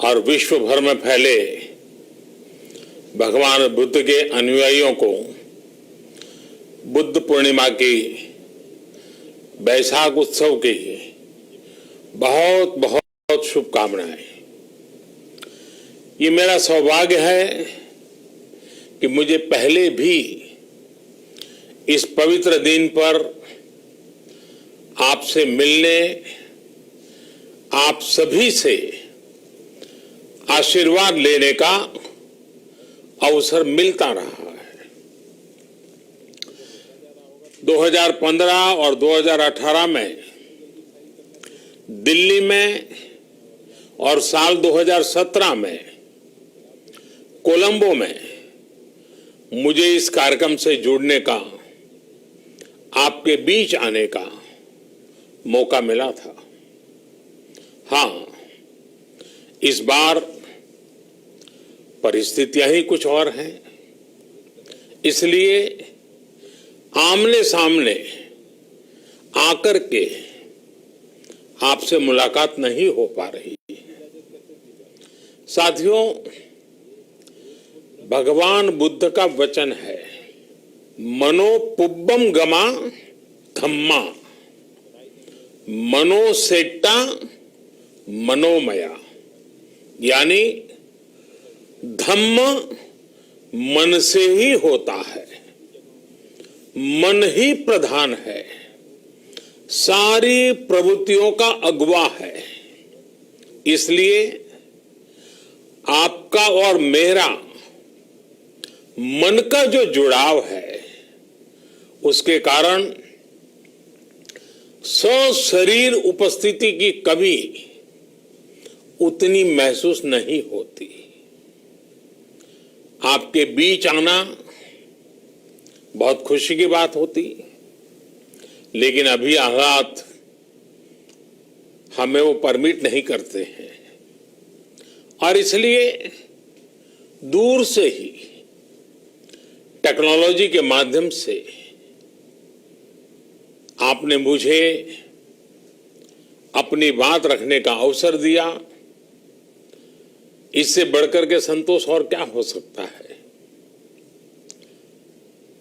और विश्व भर में फैले भगवान बुद्ध के अनुयायियों को बुद्ध पूर्णिमा की वैशाख उत्सव की बहुत बहुत शुभकामनाएं। ये मेरा सौभाग्य है कि मुझे पहले भी इस पवित्र दिन पर आपसे मिलने, आप सभी से आशीर्वाद लेने का अवसर मिलता रहा है। 2015 और 2018 में दिल्ली में और साल 2017 में कोलंबो में मुझे इस कार्यक्रम से जुड़ने का, आपके बीच आने का मौका मिला था। हाँ, इस बार परिस्थितियां ही कुछ और हैं, इसलिए आमने सामने आकर के आपसे मुलाकात नहीं हो पा रही। साथियों, भगवान बुद्ध का वचन है, मनो पुब्बम गमा धम्मा, मनोसेट्टा मनोमया, यानी धम्म मन से ही होता है, मन ही प्रधान है, सारी प्रवृत्तियों का अगुवा है। इसलिए आपका और मेरा मन का जो जुड़ाव है, उसके कारण सशरीर उपस्थिति की कभी उतनी महसूस नहीं होती। आपके बीच आना बहुत खुशी की बात होती, लेकिन अभी हालात हमें वो परमिट नहीं करते हैं और इसलिए दूर से ही टेक्नोलॉजी के माध्यम से आपने मुझे अपनी बात रखने का अवसर दिया। इससे बढ़कर के संतोष और क्या हो सकता है।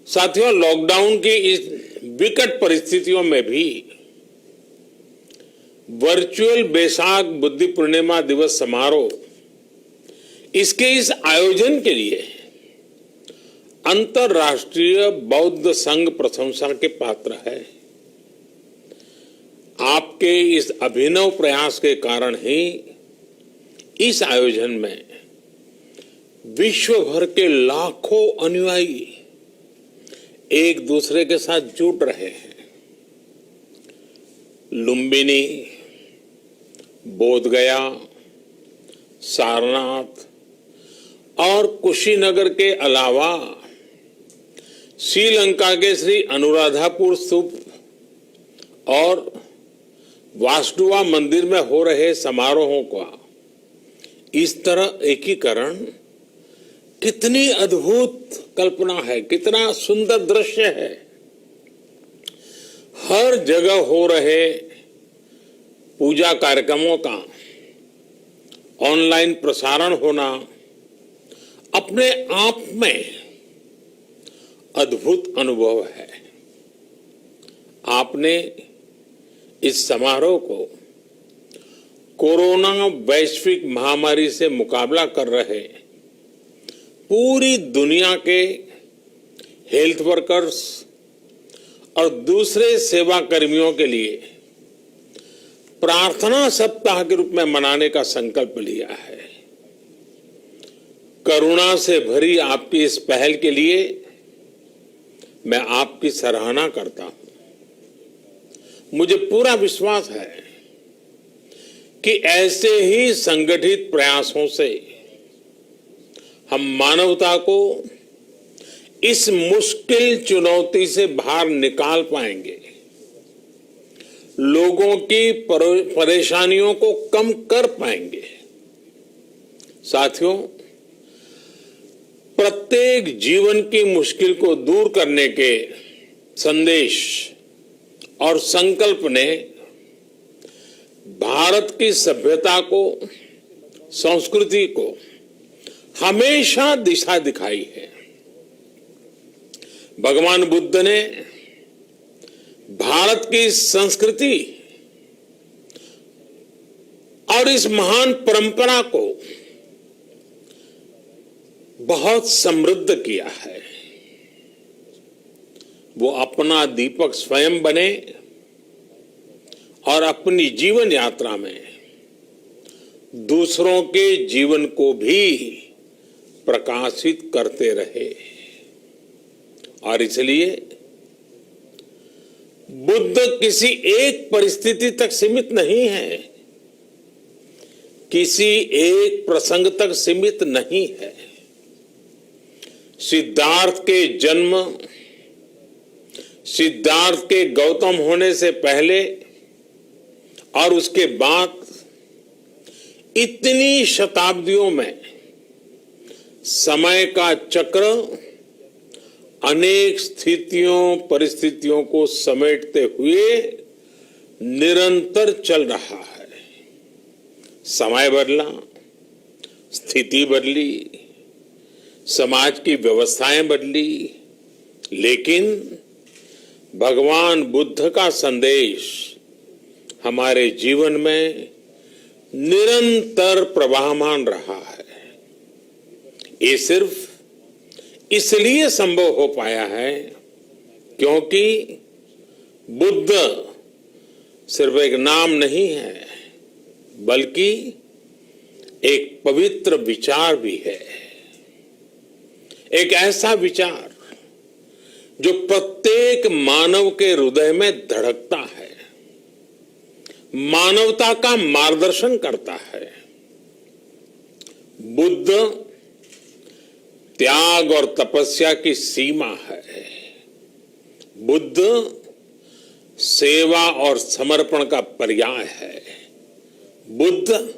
साथियों, लॉकडाउन की इस विकट परिस्थितियों में भी वर्चुअल वैशाख बुद्ध पूर्णिमा दिवस समारोह, इसके इस आयोजन के लिए अंतर्राष्ट्रीय बौद्ध संघ प्रशंसा के पात्र है। आपके इस अभिनव प्रयास के कारण ही इस आयोजन में विश्व भर के लाखों अनुयायी एक दूसरे के साथ जुड़ रहे हैं। लुम्बिनी, बोधगया, सारनाथ और कुशीनगर के अलावा श्रीलंका के श्री अनुराधापुर स्तूप और वासुदेवा मंदिर में हो रहे समारोहों का इस तरह एकीकरण कितनी अद्भुत कल्पना है, कितना सुंदर दृश्य है। हर जगह हो रहे पूजा कार्यक्रमों का ऑनलाइन प्रसारण होना अपने आप में अद्भुत अनुभव है। आपने इस समारोह को कोरोना वैश्विक महामारी से मुकाबला कर रहे पूरी दुनिया के हेल्थ वर्कर्स और दूसरे सेवा कर्मियों के लिए प्रार्थना सप्ताह के रूप में मनाने का संकल्प लिया है। करुणा से भरी आपकी इस पहल के लिए मैं आपकी सराहना करता हूं। मुझे पूरा विश्वास है कि ऐसे ही संगठित प्रयासों से हम मानवता को इस मुश्किल चुनौती से बाहर निकाल पाएंगे, लोगों की परेशानियों को कम कर पाएंगे। साथियों, प्रत्येक जीवन की मुश्किल को दूर करने के संदेश और संकल्प ने भारत की सभ्यता को संस्कृति को हमेशा दिशा दिखाई है। भगवान बुद्ध ने भारत की संस्कृति और इस महान परंपरा को बहुत समृद्ध किया है। वो अपना दीपक स्वयं बने और अपनी जीवन यात्रा में दूसरों के जीवन को भी प्रकाशित करते रहे। और इसलिए बुद्ध किसी एक परिस्थिति तक सीमित नहीं है, किसी एक प्रसंग तक सीमित नहीं है। सिद्धार्थ के जन्म, सिद्धार्थ के गौतम होने से पहले और उसके बाद इतनी शताब्दियों में समय का चक्र अनेक स्थितियों परिस्थितियों को समेटते हुए निरंतर चल रहा है। समय बदला, स्थिति बदली, समाज की व्यवस्थाएं बदली, लेकिन भगवान बुद्ध का संदेश हमारे जीवन में निरंतर प्रवाहमान रहा है। ये सिर्फ इसलिए संभव हो पाया है क्योंकि बुद्ध सिर्फ एक नाम नहीं है, बल्कि एक पवित्र विचार भी है। एक ऐसा विचार जो प्रत्येक मानव के हृदय में धड़कता है, मानवता का मार्गदर्शन करता है। बुद्ध त्याग और तपस्या की सीमा है। बुद्ध सेवा और समर्पण का पर्याय है। बुद्ध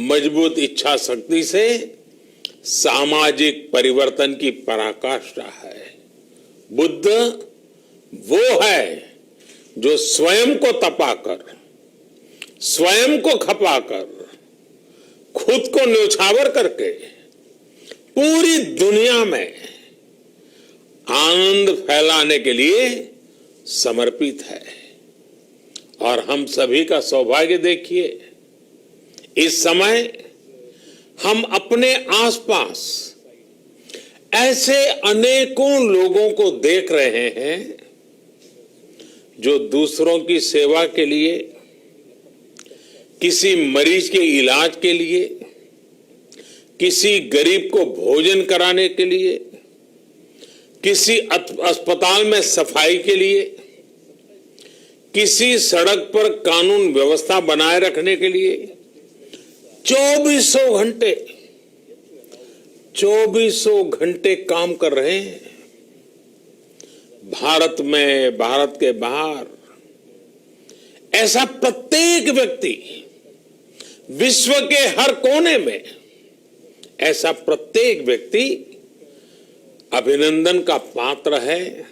मजबूत इच्छा शक्ति से सामाजिक परिवर्तन की पराकाष्ठा है। बुद्ध वो है जो स्वयं को तपाकर, स्वयं को खपाकर, खुद को न्योछावर करके पूरी दुनिया में आनंद फैलाने के लिए समर्पित है। और हम सभी का सौभाग्य देखिए, इस समय हम अपने आसपास ऐसे अनेकों लोगों को देख रहे हैं जो दूसरों की सेवा के लिए, किसी मरीज के इलाज के लिए, किसी गरीब को भोजन कराने के लिए, किसी अस्पताल में सफाई के लिए, किसी सड़क पर कानून व्यवस्था बनाए रखने के लिए 2400 घंटे काम कर रहे हैं। भारत में, भारत के बाहर ऐसा प्रत्येक व्यक्ति, विश्व के हर कोने में ऐसा प्रत्येक व्यक्ति अभिनंदन का पात्र है,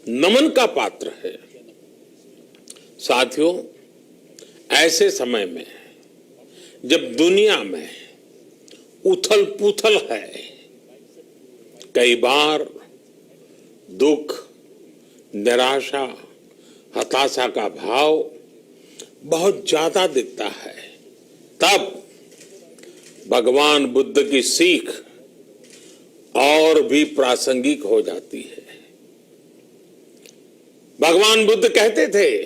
नमन का पात्र है। साथियों, ऐसे समय में जब दुनिया में उथल पुथल है, कई बार दुख, निराशा, हताशा का भाव बहुत ज्यादा दिखता है, तब भगवान बुद्ध की सीख और भी प्रासंगिक हो जाती है। भगवान बुद्ध कहते थे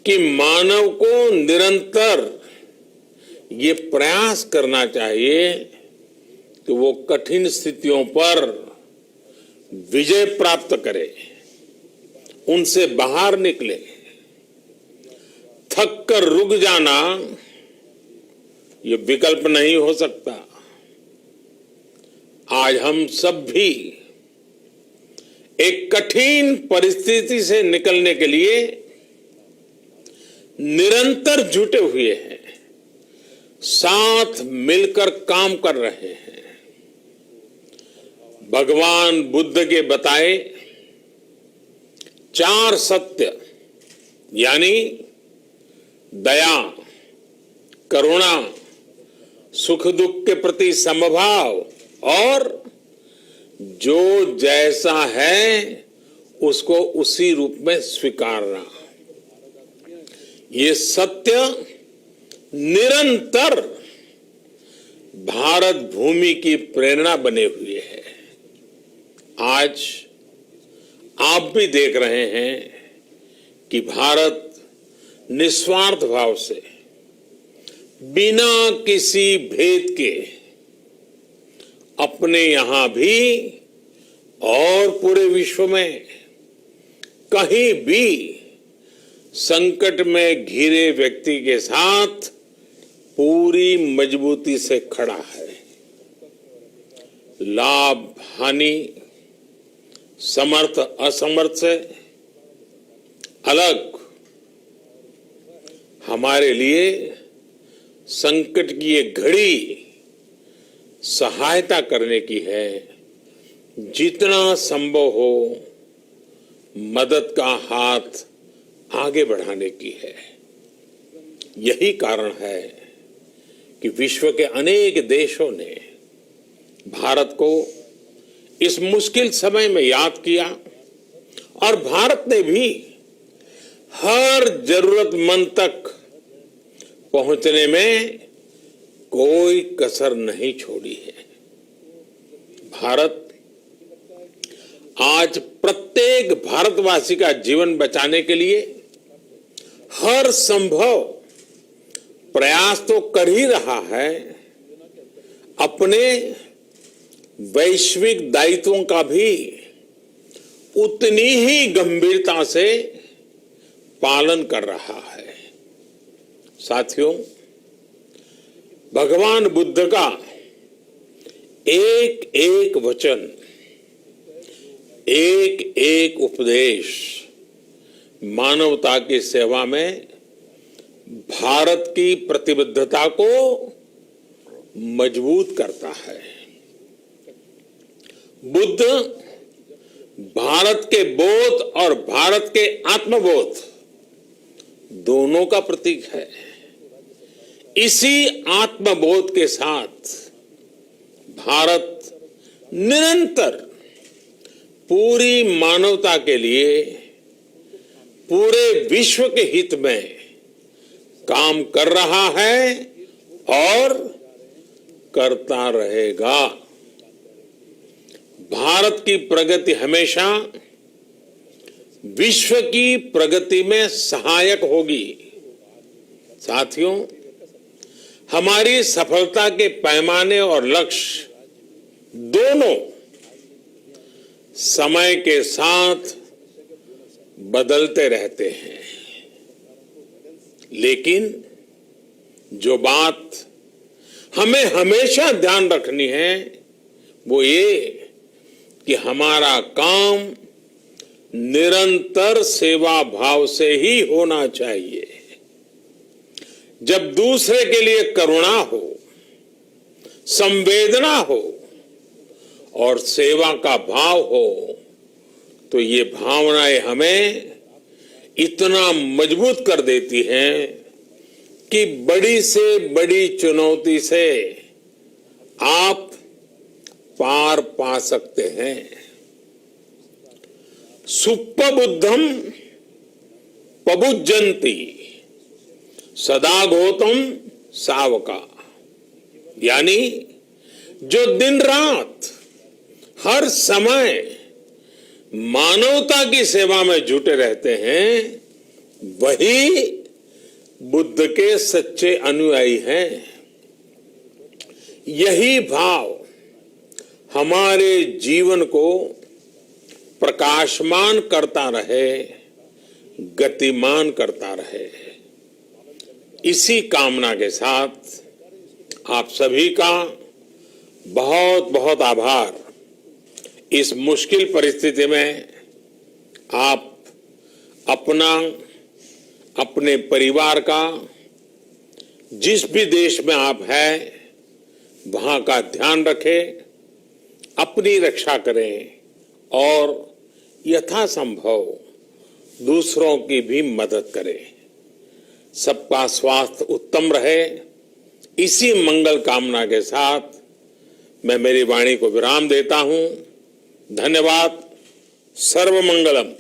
कि मानव को निरंतर ये प्रयास करना चाहिए कि वो कठिन स्थितियों पर विजय प्राप्त करे, उनसे बाहर निकले। थक कर रुक जाना ये विकल्प नहीं हो सकता। आज हम सब भी एक कठिन परिस्थिति से निकलने के लिए निरंतर जुटे हुए हैं, साथ मिलकर काम कर रहे हैं। भगवान बुद्ध के बताए 4 सत्य यानी दया, करुणा, सुख दुख के प्रति समभाव और जो जैसा है उसको उसी रूप में स्वीकारना, ये सत्य निरंतर भारत भूमि की प्रेरणा बने हुए है। आज आप भी देख रहे हैं कि भारत निस्वार्थ भाव से बिना किसी भेद के अपने यहां भी और पूरे विश्व में कहीं भी संकट में घिरे व्यक्ति के साथ पूरी मजबूती से खड़ा है। लाभ हानि, समर्थ असमर्थ से अलग हमारे लिए संकट की ये घड़ी सहायता करने की है। जितना संभव हो मदद का हाथ आगे बढ़ाने की है। यही कारण है कि विश्व के अनेक देशों ने भारत को इस मुश्किल समय में याद किया और भारत ने भी हर जरूरतमंद तक पहुंचने में कोई कसर नहीं छोड़ी है। भारत आज प्रत्येक भारतवासी का जीवन बचाने के लिए हर संभव प्रयास तो कर ही रहा है, अपने वैश्विक दायित्वों का भी उतनी ही गंभीरता से पालन कर रहा है। साथियों, भगवान बुद्ध का एक एक वचन, एक एक उपदेश मानवता की सेवा में भारत की प्रतिबद्धता को मजबूत करता है। बुद्ध भारत के बोध और भारत के आत्मबोध दोनों का प्रतीक है। इसी आत्मबोध के साथ भारत निरंतर पूरी मानवता के लिए, पूरे विश्व के हित में काम कर रहा है और करता रहेगा। भारत की प्रगति हमेशा विश्व की प्रगति में सहायक होगी। साथियों, हमारी सफलता के पैमाने और लक्ष्य दोनों समय के साथ बदलते रहते हैं, लेकिन जो बात हमें हमेशा ध्यान रखनी है वो ये कि हमारा काम निरंतर सेवा भाव से ही होना चाहिए। जब दूसरे के लिए करुणा हो, संवेदना हो और सेवा का भाव हो तो ये भावनाएं हमें इतना मजबूत कर देती हैं कि बड़ी से बड़ी चुनौती से आप पार पा सकते हैं। सुप्पबुद्धम पबुज्जन्ति सदा गौतम सावका, यानी जो दिन रात हर समय मानवता की सेवा में जुटे रहते हैं वही बुद्ध के सच्चे अनुयायी हैं। यही भाव हमारे जीवन को प्रकाशमान करता रहे, गतिमान करता रहे। इसी कामना के साथ आप सभी का बहुत बहुत आभार। इस मुश्किल परिस्थिति में आप अपना, अपने परिवार का, जिस भी देश में आप हैं वहां का ध्यान रखें, अपनी रक्षा करें और यथासंभव दूसरों की भी मदद करें। सबका स्वास्थ्य उत्तम रहे, इसी मंगल कामना के साथ मैं मेरी वाणी को विराम देता हूं। धन्यवाद। सर्वमंगलम।